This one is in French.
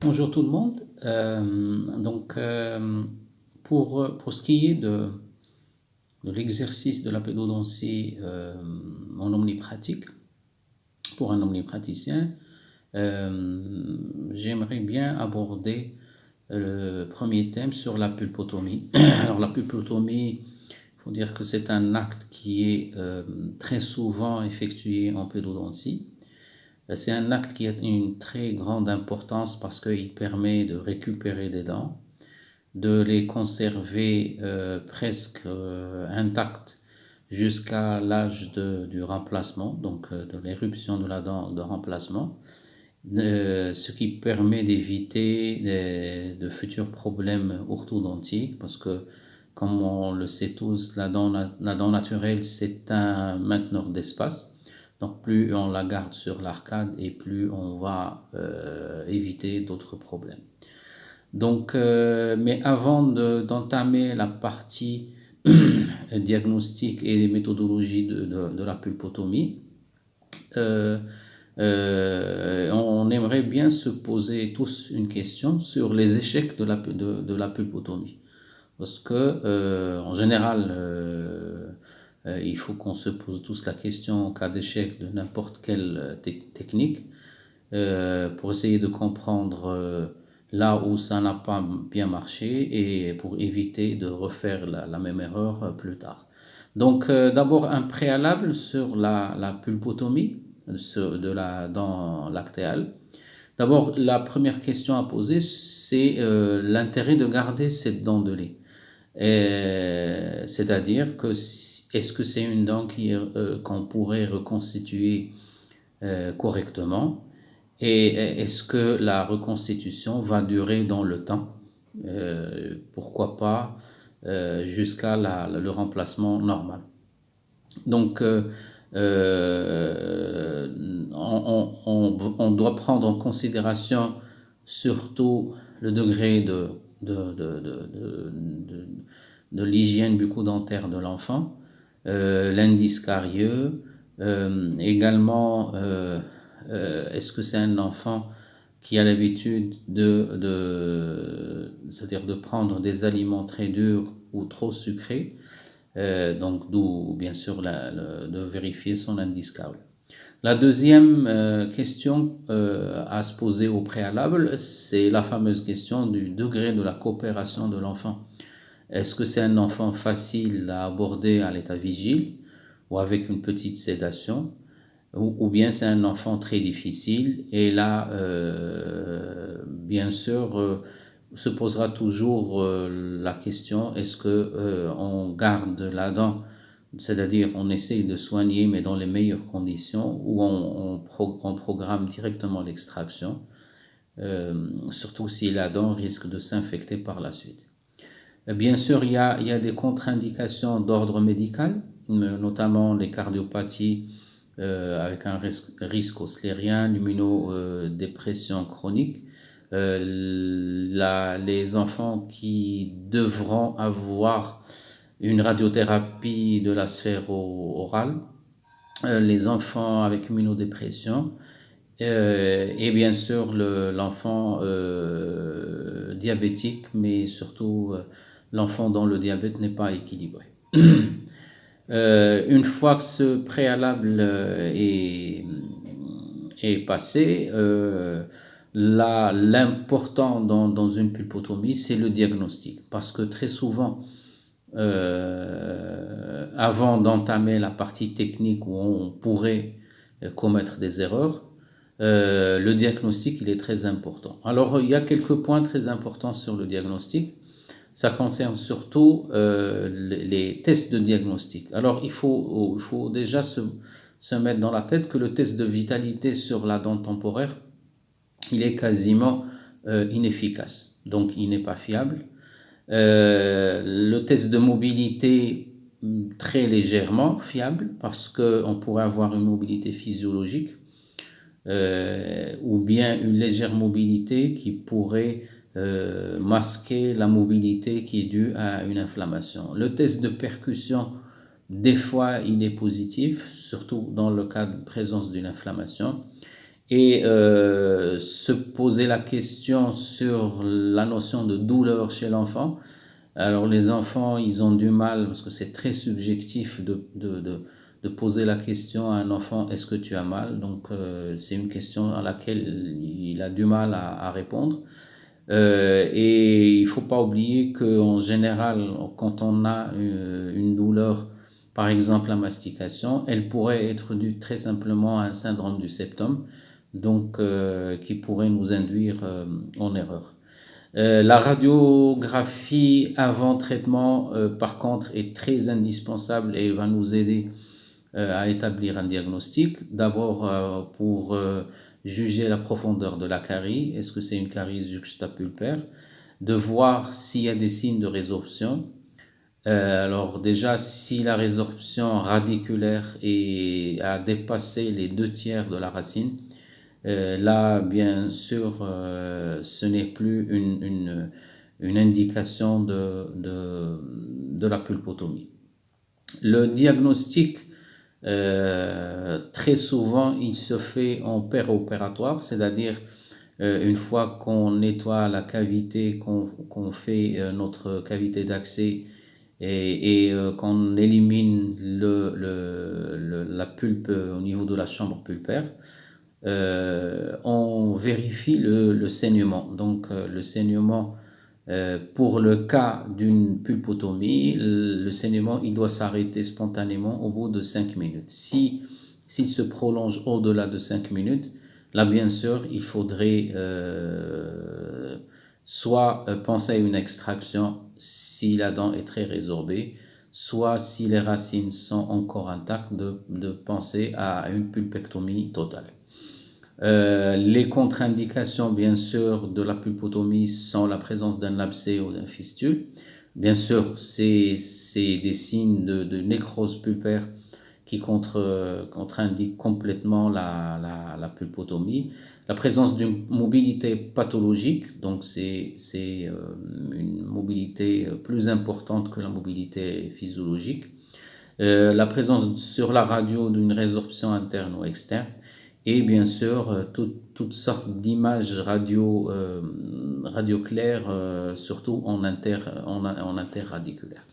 Bonjour tout le monde. Pour ce qui est de l'exercice de la pédodontie en omnipratique, pour un omnipraticien, j'aimerais bien aborder le premier thème sur la pulpotomie. Alors la pulpotomie, il faut dire que c'est un acte qui est très souvent effectué en pédodontie. C'est un acte qui a une très grande importance parce qu'il permet de récupérer des dents, de les conserver presque intactes jusqu'à l'âge du remplacement, donc de l'éruption de la dent de remplacement, ce qui permet d'éviter de futurs problèmes orthodontiques parce que, comme on le sait tous, la dent naturelle, c'est un mainteneur d'espace. Donc plus on la garde sur l'arcade et plus on va éviter d'autres problèmes. Mais avant d'entamer la partie diagnostic et les méthodologies de la pulpotomie, euh, on aimerait bien se poser tous une question sur les échecs de la pulpotomie. Parce que, en général, il faut qu'on se pose tous la question en cas d'échec de n'importe quelle technique pour essayer de comprendre là où ça n'a pas bien marché et pour éviter de refaire la même erreur plus tard. Donc, d'abord, un préalable sur la pulpotomie dans lactéale. D'abord, la première question à poser, c'est l'intérêt de garder cette dent de lait. C'est-à-dire que est-ce que c'est une dent qu'on pourrait reconstituer correctement et est-ce que la reconstitution va durer dans le temps, pourquoi pas jusqu'à le remplacement normal. Donc, on doit prendre en considération surtout le degré de l'hygiène bucco-dentaire de l'enfant, l'indice carieux, également est-ce que c'est un enfant qui a l'habitude c'est-à-dire de prendre des aliments très durs ou trop sucrés, donc d'où bien sûr de vérifier son indice carieux. La deuxième question à se poser au préalable, c'est la fameuse question du degré de la coopération de l'enfant. Est-ce que c'est un enfant facile à aborder à l'état vigile ou avec une petite sédation, ou bien c'est un enfant très difficile et là, bien sûr, se posera toujours la question, est-ce que on garde la dent, c'est-à-dire on essaye de soigner mais dans les meilleures conditions, ou on programme directement l'extraction, surtout si la dent risque de s'infecter par la suite. Bien sûr, il y a des contre-indications d'ordre médical, notamment les cardiopathies avec un risque osclérien, l'immunodépression chronique, les enfants qui devront avoir une radiothérapie de la sphère orale, les enfants avec immunodépression, et bien sûr l'enfant diabétique, mais surtout l'enfant dont le diabète n'est pas équilibré. Une fois que ce préalable est passé, l'important dans une pulpotomie, c'est le diagnostic. Parce que très souvent, avant d'entamer la partie technique où on pourrait commettre des erreurs, le diagnostic, il est très important. Alors, il y a quelques points très importants sur le diagnostic. Ça concerne surtout les tests de diagnostic. Alors, il faut déjà se mettre dans la tête que le test de vitalité sur la dent temporaire, il est quasiment inefficace. Donc, il n'est pas fiable. Le test de mobilité, très légèrement fiable, parce qu'on pourrait avoir une mobilité physiologique ou bien une légère mobilité qui pourrait masquer la mobilité qui est due à une inflammation. Le test de percussion, des fois, il est positif, surtout dans le cas de présence d'une inflammation. et se poser la question sur la notion de douleur chez l'enfant. Alors les enfants, ils ont du mal, parce que c'est très subjectif de poser la question à un enfant, est-ce que tu as mal? Donc c'est une question à laquelle il a du mal à répondre. Et il ne faut pas oublier qu'en général, quand on a une douleur, par exemple la mastication, elle pourrait être due très simplement à un syndrome du septum, donc qui pourrait nous induire en erreur. La radiographie avant traitement, par contre, est très indispensable et va nous aider à établir un diagnostic. D'abord, pour juger la profondeur de la carie, est-ce que c'est une carie juxtapulpaire, de voir s'il y a des signes de résorption. Alors déjà, si la résorption radiculaire a dépassé les 2 tiers de la racine, là, bien sûr, ce n'est plus une indication de la pulpotomie. Le diagnostic, très souvent, il se fait en péropératoire, c'est-à-dire une fois qu'on nettoie la cavité, qu'on fait notre cavité d'accès et qu'on élimine la pulpe au niveau de la chambre pulpaire, on vérifie le saignement. Donc le saignement, pour le cas d'une pulpotomie, le saignement, il doit s'arrêter spontanément au bout de 5 minutes. S'il se prolonge au-delà de 5 minutes, là, bien sûr, il faudrait soit penser à une extraction si la dent est très résorbée, soit si les racines sont encore intactes, de penser à une pulpectomie totale. Les contre-indications, bien sûr, de la pulpotomie sont la présence d'un abcès ou d'un fistule. Bien sûr, c'est des signes de nécrose pulpaire qui contre-indiquent complètement la pulpotomie. La présence d'une mobilité pathologique, donc c'est une mobilité plus importante que la mobilité physiologique. La présence sur la radio d'une résorption interne ou externe, et bien sûr toutes sortes d'images radio claires, surtout en interradiculaire.